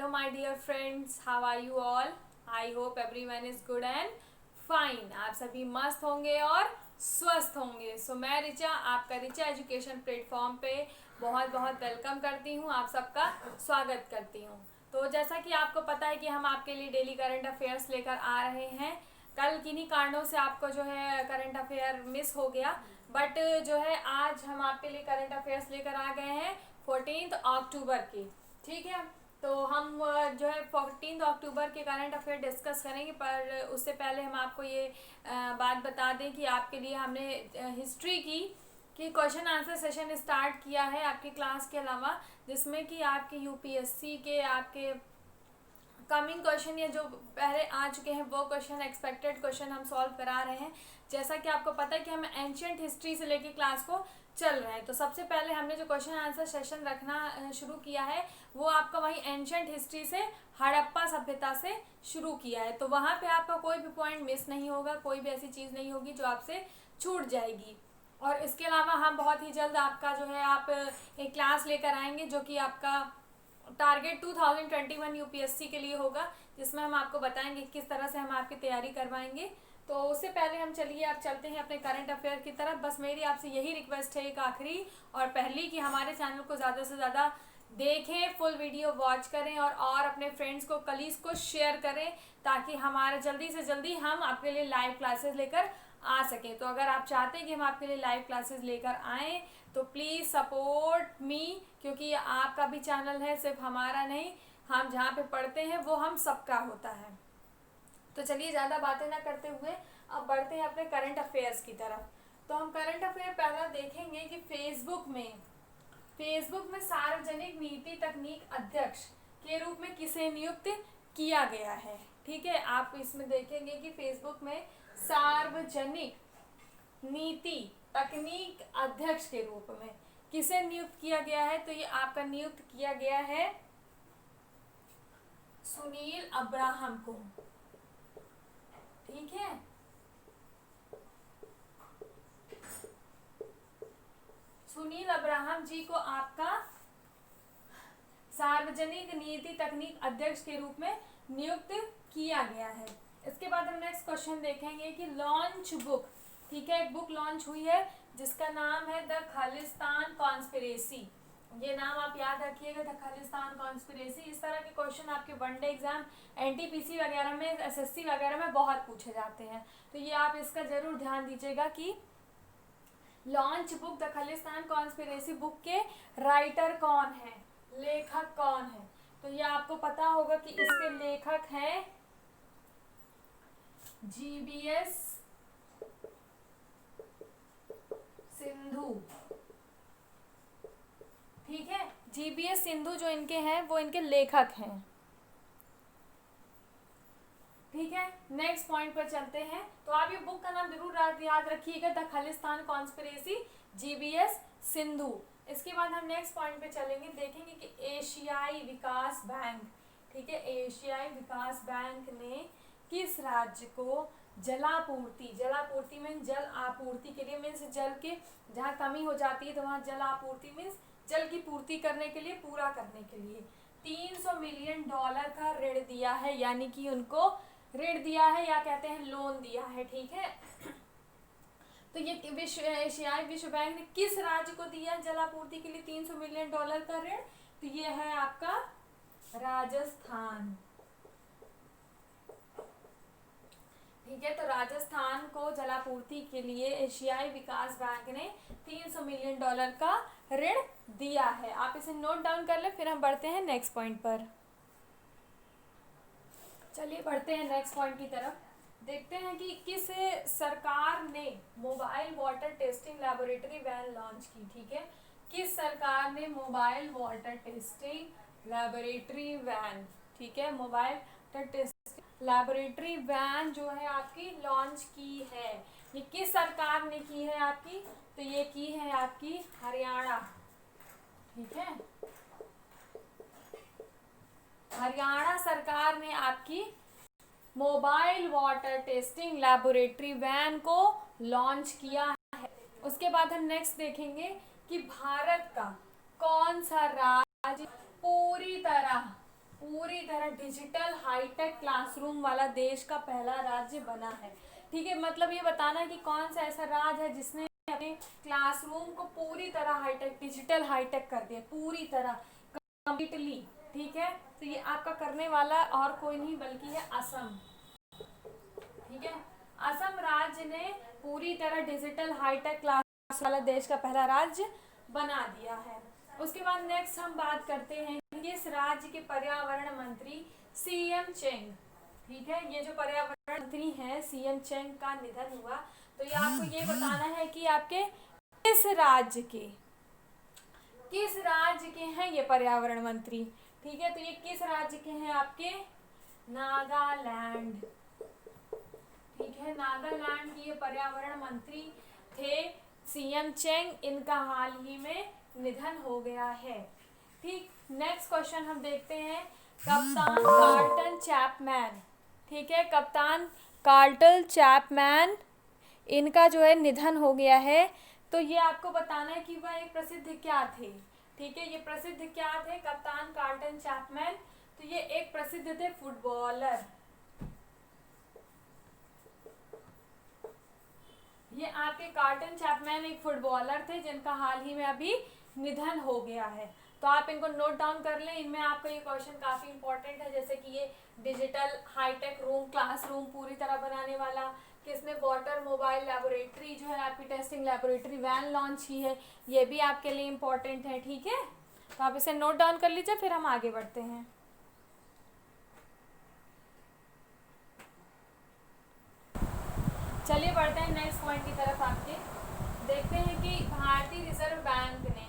Hello my dear friends, how are you all? I hope everyone is good and fine. आप सभी मस्त होंगे और स्वस्थ होंगे। मैं रिचा, आपका रिचा एजुकेशन प्लेटफॉर्म पे बहुत बहुत वेलकम करती हूँ, आप सबका स्वागत करती हूँ। तो जैसा कि आपको पता है कि हम आपके लिए डेली करंट अफेयर्स लेकर आ रहे हैं। कल किन्हीं कारणों से आपको जो है करंट अफेयर मिस हो गया, बट जो है आज हम आपके लिए करंट अफेयर्स लेकर आ गए हैं 14 अक्टूबर की। ठीक है, तो हम जो है 14 अक्टूबर के करंट अफेयर डिस्कस करेंगे, पर उससे पहले हम आपको ये बात बता दें कि आपके लिए हमने हिस्ट्री की क्वेश्चन आंसर सेशन स्टार्ट किया है आपकी क्लास के अलावा, जिसमें कि आपके यूपीएससी के आपके कमिंग क्वेश्चन या जो पहले आ चुके हैं वो क्वेश्चन, एक्सपेक्टेड क्वेश्चन हम सॉल्व करा रहे हैं। जैसा कि आपको पता है कि हम एंशियंट हिस्ट्री से लेके क्लास को चल रहे हैं, तो सबसे पहले हमने जो क्वेश्चन आंसर सेशन रखना शुरू किया है वो आपका वही एंशियंट हिस्ट्री से हड़प्पा सभ्यता से शुरू किया है। तो वहाँ पे आपका कोई भी पॉइंट मिस नहीं होगा, कोई भी ऐसी चीज़ नहीं होगी जो आपसे छूट जाएगी। और इसके अलावा हम बहुत ही जल्द आपका जो है आप एक क्लास लेकर आएंगे जो कि आपका टारगेट 2021 यूपीएससी के लिए होगा, जिसमें हम आपको बताएंगे किस तरह से हम आपकी तैयारी करवाएंगे। तो उससे पहले हम चलते हैं अपने करंट अफेयर की तरफ। बस मेरी आपसे यही रिक्वेस्ट है, एक आखिरी और पहली, कि हमारे चैनल को ज़्यादा से ज़्यादा देखें, फुल वीडियो वॉच करें और अपने फ्रेंड्स को, कलीग्स को शेयर करें, ताकि हमारा जल्दी से जल्दी हम आपके लिए लाइव क्लासेस लेकर आ सकें। तो अगर आप चाहते हैं कि हम आपके लिए लाइव क्लासेस लेकर आएँ तो प्लीज़ सपोर्ट मी, क्योंकि आपका भी चैनल है, सिर्फ हमारा नहीं। हम जहाँ पे पढ़ते हैं वो हम सबका होता है। तो चलिए ज़्यादा बातें ना करते हुए अब बढ़ते हैं अपने करंट अफेयर्स की तरफ। तो हम करंट अफेयर पहला देखेंगे कि फेसबुक में सार्वजनिक नीति तकनीक अध्यक्ष के रूप में किसे नियुक्त किया गया है। ठीक है, आप इसमें देखेंगे कि फेसबुक में सार्वजनिक नीति तकनीक अध्यक्ष के रूप में किसे नियुक्त किया गया है। तो ये आपका नियुक्त किया गया है सुनील अब्राहम को। ठीक है, सुनील अब्राहम जी को आपका सार्वजनिक नीति तकनीक अध्यक्ष के रूप में नियुक्त किया गया है। इसके बाद हम नेक्स्ट क्वेश्चन देखेंगे कि लॉन्च बुक, ठीक है, एक बुक लॉन्च हुई है जिसका नाम है द खालिस्तान कॉन्स्पिरेसी। ये नाम आप याद रखिएगा, द खालिस्तान कॉन्स्पिरेसी। इस तरह के क्वेश्चन आपके वनडे एग्जाम, एनटीपीसी वगैरह में, एसएससी वगैरह में बहुत पूछे जाते हैं, तो ये आप इसका जरूर ध्यान दीजिएगा कि launch book the Khalistan conspiracy book के राइटर कौन है, लेखक कौन है। तो ये आपको पता होगा कि इसके लेखक हैं जीबीएस सिंधु। ठीक है, जीबीएस सिंधु जो इनके हैं वो इनके लेखक हैं। ठीक है, नेक्स्ट पॉइंट पर चलते हैं। तो आप ये बुक का नाम जरूर याद रखिएगा, the Khalistan conspiracy, GBS Sindhu. इसके बाद हम नेक्स्ट पॉइंट पे चलेंगे, देखेंगे कि एशियाई विकास बैंक, ठीक है, एशियाई विकास बैंक ने किस राज्य को जलापूर्ति मीन्स जल आपूर्ति के लिए, मीन्स जल के जहाँ कमी हो जाती है तो वहाँ जल आपूर्ति मीन्स जल की पूर्ति करने के लिए, पूरा करने के लिए $300 मिलियन का ऋण दिया है, यानी कि उनको ऋण दिया है या कहते हैं लोन दिया है। ठीक है, तो ये एशियाई विश्व बैंक ने किस राज्य को दिया जलापूर्ति के लिए $300 मिलियन का ऋण। तो ये है आपका राजस्थान। ठीक है, तो राजस्थान को जलापूर्ति के लिए एशियाई विकास बैंक ने $300 मिलियन का ऋण दिया है। आप इसे नोट डाउन कर ले, फिर हम बढ़ते हैं नेक्स्ट पॉइंट पर। चलिए बढ़ते हैं नेक्स्ट पॉइंट की तरफ। देखते हैं कि किस सरकार ने mobile water testing laboratory van launch की। ठीक है, किस सरकार ने mobile water testing laboratory van, ठीक है, mobile water testing laboratory van जो है आपकी लॉन्च की है। ये किस सरकार ने की है आपकी, तो ये की है आपकी हरियाणा। ठीक है, हरियाणा सरकार ने आपकी mobile water testing laboratory van को लॉन्च किया है। उसके बाद हम नेक्स्ट देखेंगे कि भारत का कौन सा राज्य पूरी तरह पूरी तरह डिजिटल हाईटेक क्लासरूम वाला देश का पहला राज्य बना है। ठीक है, मतलब ये बताना है कि कौन सा ऐसा राज्य है जिसने अपने क्लासरूम को पूरी तरह हाईटेक, डिजिटल हाईटेक कर दिया, पूरी तरह कंप्लीटली। ठीक है, तो ये आपका करने वाला और कोई नहीं बल्कि है असम। ठीक है, असम राज्य ने पूरी तरह डिजिटल हाईटेक क्लास वाला देश का पहला राज्य बना दिया है। उसके बाद नेक्स्ट हम बात करते हैं कि इस राज्य के पर्यावरण मंत्री सीएम चेंग। ठीक है, ये जो पर्यावरण मंत्री हैं सीएम चेंग का निधन हुआ। तो ये आपको ये बताना है कि आपके किस राज्य के हैं ये पर्यावरण मंत्री। ठीक है, तो ये किस राज्य के हैं आपके, नागालैंड। ठीक है, नागालैंड के ये पर्यावरण मंत्री थे सीएम चेंग, इनका हाल ही में निधन हो गया है। ठीक, नेक्स्ट क्वेश्चन हम देखते हैं, कप्तान कार्लटन चैपमैन। ठीक है, कप्तान कार्लटन चैपमैन, इनका जो है निधन हो गया है। तो ये आपको बताना है कि वह एक प्रसिद्ध क्या थे। ठीक है, ये प्रसिद्ध क्या थे कप्तान कार्लटन चैपमैन, तो ये एक प्रसिद्ध थे फुटबॉलर। ये आपके कार्लटन चैपमैन एक फुटबॉलर थे जिनका हाल ही में अभी निधन हो गया है। तो आप इनको नोट डाउन कर लें, इनमें आपका ये क्वेश्चन काफ़ी इंपॉर्टेंट है, जैसे कि ये डिजिटल हाईटेक क्लासरूम पूरी तरह बनाने वाला, किसने वाटर मोबाइल लेबोरेटरी जो है आपकी टेस्टिंग लेबोरेटरी वैन लॉन्च की है, ये भी आपके लिए इम्पोर्टेंट है। ठीक है, तो आप इसे नोट डाउन कर लीजिए, फिर हम आगे बढ़ते हैं। चलिए बढ़ते हैं नेक्स्ट पॉइंट की तरफ। आपके देखते हैं कि भारतीय रिजर्व बैंक ने,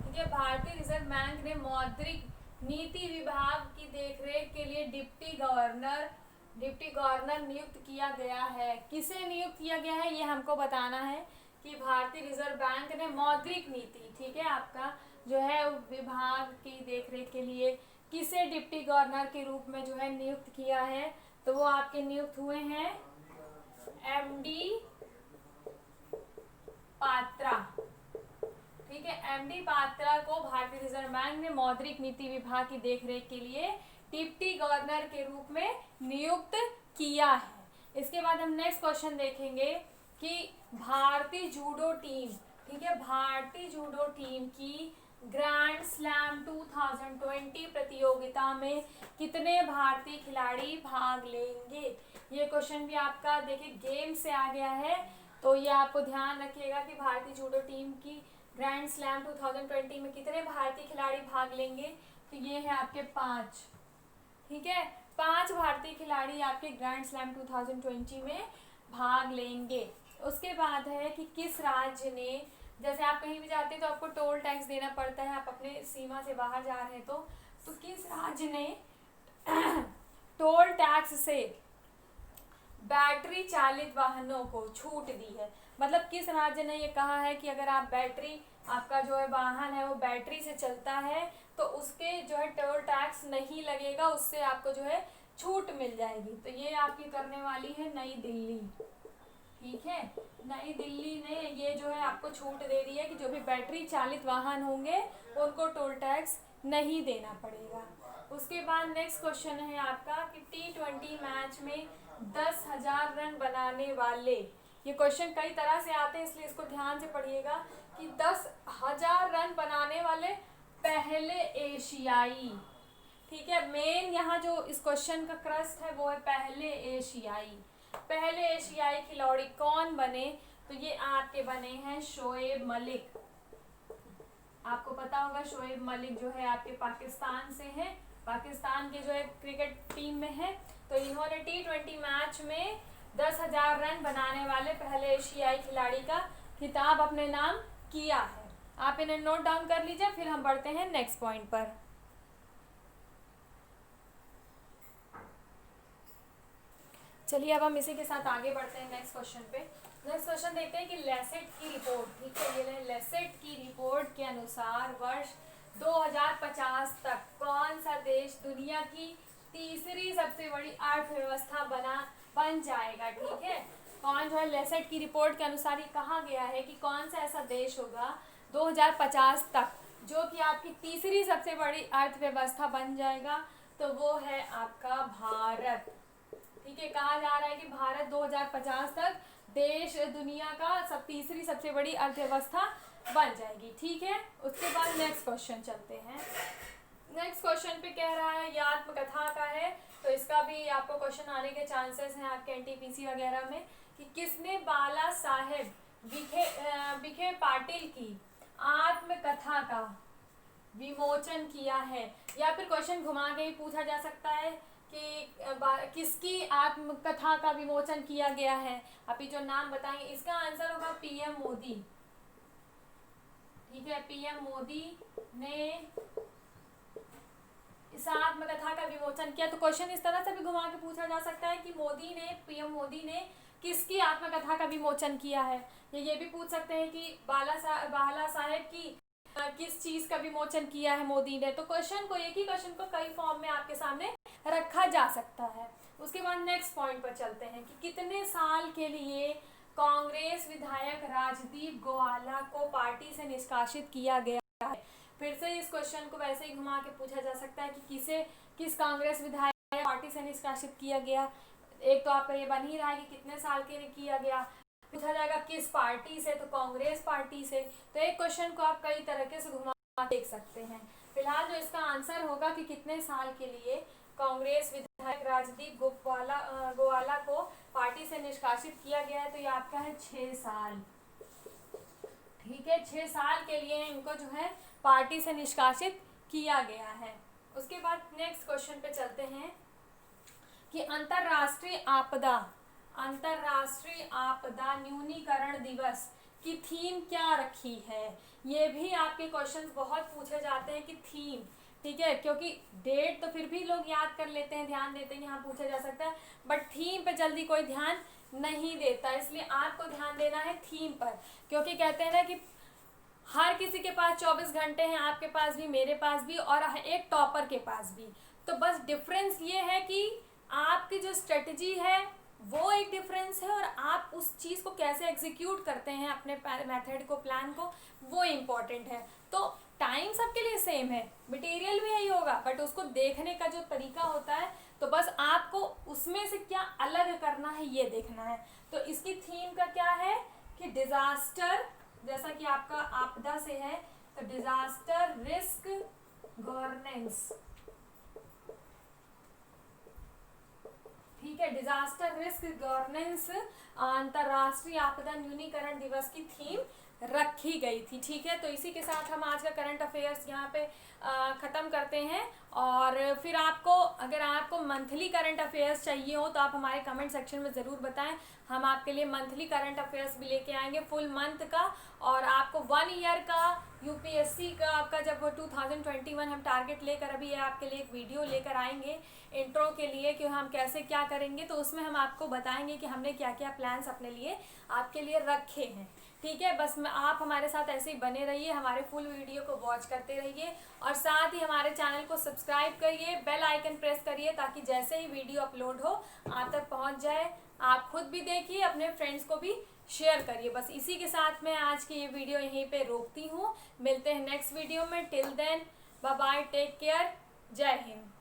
ठीक है, भारतीय रिजर्व बैंक ने मौद्रिक नीति विभाग की देखरेख के लिए डिप्टी गवर्नर नियुक्त किया गया है। किसे नियुक्त किया गया है ये हमको बताना है कि भारतीय रिजर्व बैंक ने मौद्रिक नीति, ठीक है, आपका जो है विभाग की देखरेख के लिए किसे डिप्टी गवर्नर के रूप में जो है नियुक्त किया है। तो वो आपके नियुक्त हुए हैं एमडी पात्रा। ठीक है, एमडी पात्रा को भारतीय रिजर्व बैंक ने मौद्रिक नीति विभाग की देखरेख के लिए डिप्टी गवर्नर के रूप में नियुक्त किया है। इसके बाद हम नेक्स्ट क्वेश्चन देखेंगे कि भारतीय जूडो टीम, ठीक है, भारतीय जूडो टीम की ग्रैंड स्लैम 2020 प्रतियोगिता में कितने भारतीय खिलाड़ी भाग लेंगे। ये क्वेश्चन भी आपका देखिए गेम से आ गया है, तो ये आपको ध्यान रखिएगा कि भारतीय जूडो टीम की ग्रैंड स्लैम 2020 में कितने भारतीय खिलाड़ी भाग लेंगे। तो ये है आपके 5। ठीक है, 5 भारतीय खिलाड़ी आपके ग्रैंड स्लैम 2020 में भाग लेंगे। उसके बाद है कि किस राज्य ने, जैसे आप कहीं भी जाते हैं तो आपको टोल टैक्स देना पड़ता है, आप अपने सीमा से बाहर जा रहे हैं तो किस राज्य ने टोल टैक्स से बैटरी चालित वाहनों को छूट दी है। मतलब किस राज्य ने ये कहा है कि अगर आप बैटरी, आपका जो है वाहन है वो बैटरी से चलता है तो उसके जो है टोल टैक्स नहीं लगेगा, उससे आपको जो है छूट मिल जाएगी। तो ये आपकी करने वाली है नई दिल्ली। ठीक है, नई दिल्ली ने ये जो है आपको छूट दे दी है कि जो भी बैटरी चालित वाहन होंगे उनको टोल टैक्स नहीं देना पड़ेगा। उसके बाद नेक्स्ट क्वेश्चन है आपका कि T20 मैच में 10,000 रन बनाने वाले, ये क्वेश्चन कई तरह से आते हैं इसलिए इसको ध्यान से पढ़िएगा कि 10,000 रन बनाने वाले पहले एशियाई। ठीक है, मेन यहाँ जो इस क्वेश्चन का क्रस्ट है वो है पहले एशियाई खिलाड़ी कौन बने। तो ये आपके बने हैं शोएब मलिक। आपको पता होगा शोएब मलिक जो है आपके पाकिस्तान से हैं, पाकिस्तान के जो है क्रिकेट टीम में है। तो इन्होंने T20 मैच में 10,000 रन बनाने वाले पहले एशियाई खिलाड़ी का खिताब अपने नाम किया है। आप इन्हें नोट डाउन कर लीजिए, फिर हम बढ़ते हैं नेक्स्ट पॉइंट पर। चलिए अब हम इसी के साथ आगे बढ़ते हैं नेक्स्ट क्वेश्चन पे। नेक्स्ट क्वेश्चन देखते हैं कि लेसेट की रिपोर्ट, ठीक है, ये लेसेट की रिपोर्ट के अनुसार वर्ष 2050 तक कौन सा देश दुनिया की तीसरी सबसे बड़ी अर्थव्यवस्था बन जाएगा। ठीक है, कौन जो है लेसेट की रिपोर्ट के अनुसार ये कहा गया है कि कौन सा ऐसा देश होगा 2050 तक जो कि आपकी तीसरी सबसे बड़ी अर्थव्यवस्था बन जाएगा। तो वो है आपका भारत। ठीक है, कहा जा रहा है कि भारत 2050 तक देश दुनिया का तीसरी सबसे बड़ी अर्थव्यवस्था बन जाएगी। ठीक है, उसके बाद नेक्स्ट क्वेश्चन चलते हैं। नेक्स्ट क्वेश्चन पे कह रहा है, ये आत्मकथा का है, तो इसका भी आपको क्वेश्चन आने के चांसेस हैं आपके एनटीपीसी वगैरह में, कि किसने बाला साहेब विखे पाटिल की आत्मकथा का विमोचन किया है। या फिर क्वेश्चन घुमा के ही पूछा जा सकता है कि किसकी आत्मकथा का विमोचन किया गया है। अभी जो नाम बताएंगे इसका आंसर होगा पीएम मोदी। ठीक है, पीएम मोदी ने इस आत्मकथा का विमोचन किया। तो क्वेश्चन इस तरह से भी घुमा के पूछा जा सकता है कि पीएम मोदी ने किसकी आत्मकथा का विमोचन किया है। ये भी पूछ सकते हैं कि बाला साहेब की किस चीज का विमोचन किया है मोदी ने। तो क्वेश्चन को, एक ही क्वेश्चन को कई फॉर्म में आपके सामने रखा जा सकता है। उसके बाद नेक्स्ट पॉइंट पर चलते हैं कि कितने साल के लिए कांग्रेस विधायक राजदीप गोवाला को पार्टी से निष्कासित किया गया है। फिर से इस क्वेश्चन को वैसे ही घुमा के पूछा जा सकता है कि किस कांग्रेस विधायक पार्टी से निष्कासित किया गया। एक तो आपका ये बन ही रहा है कि कितने साल के लिए किया गया, पूछा जाएगा किस पार्टी से, तो कांग्रेस पार्टी से। तो एक क्वेश्चन को आप कई तरीके से घुमा देख सकते हैं। फिलहाल जो इसका आंसर होगा कि कितने साल के लिए कांग्रेस विधायक राजदीप गोवाला को पार्टी से निष्कासित किया गया है, तो ये आपका है 6 साल। ठीक है, 6 साल के लिए इनको जो है पार्टी से निष्कासित किया गया है। उसके बाद नेक्स्ट क्वेश्चन पे चलते हैं कि अंतर्राष्ट्रीय आपदा न्यूनीकरण दिवस की थीम क्या रखी है। ये भी आपके क्वेश्चंस बहुत पूछे जाते हैं कि थीम। ठीक है, क्योंकि डेट तो फिर भी लोग याद कर लेते हैं, ध्यान देते हैं, यहाँ पूछा जा सकता है, बट थीम पे जल्दी कोई ध्यान नहीं देता, इसलिए आपको ध्यान देना है थीम पर। क्योंकि कहते हैं ना कि हर किसी के पास 24 घंटे हैं, आपके पास भी, मेरे पास भी, और एक टॉपर के पास भी। तो बस डिफरेंस ये है कि आपकी जो स्ट्रेटजी है वो एक डिफरेंस है, और आप उस चीज़ को कैसे एग्जीक्यूट करते हैं, अपने मेथड को, प्लान को, वो इम्पोर्टेंट है। तो टाइम सबके लिए सेम है, मटेरियल भी यही होगा, बट उसको देखने का जो तरीका होता है, तो बस आपको उसमें से क्या अलग करना है ये देखना है। तो इसकी थीम का क्या है कि डिजास्टर, जैसा कि आपका आपदा से है, तो डिजास्टर रिस्क गवर्नेंस। ठीक है, डिजास्टर रिस्क गवर्नेंस अंतर्राष्ट्रीय आपदा न्यूनीकरण दिवस की थीम रखी गई थी। ठीक है, तो इसी के साथ हम आज का करंट अफेयर्स यहाँ पे ख़त्म करते हैं। और फिर अगर आपको मंथली करंट अफेयर्स चाहिए हो तो आप हमारे कमेंट सेक्शन में ज़रूर बताएं, हम आपके लिए मंथली करंट अफेयर्स भी लेके आएंगे फुल मंथ का। और आपको 1 ईयर का यूपीएससी का आपका जब 2021 हम टारगेट लेकर अभी आपके लिए एक वीडियो लेकर आएंगे इंट्रो के लिए कि हम कैसे क्या करेंगे, तो उसमें हम आपको बताएंगे कि हमने क्या क्या प्लान्स अपने लिए आपके लिए रखे हैं। ठीक है, बस आप हमारे साथ ऐसे ही बने रहिए, हमारे फुल वीडियो को वॉच करते रहिए, और साथ ही हमारे चैनल को सब्सक्राइब करिए, बेल आइकन प्रेस करिए, ताकि जैसे ही वीडियो अपलोड हो आप तक पहुंच जाए। आप खुद भी देखिए, अपने फ्रेंड्स को भी शेयर करिए। बस इसी के साथ मैं आज की ये वीडियो यहीं पे रोकती हूँ। मिलते हैं नेक्स्ट वीडियो में। Till then bye bye, take care, Jai Hind.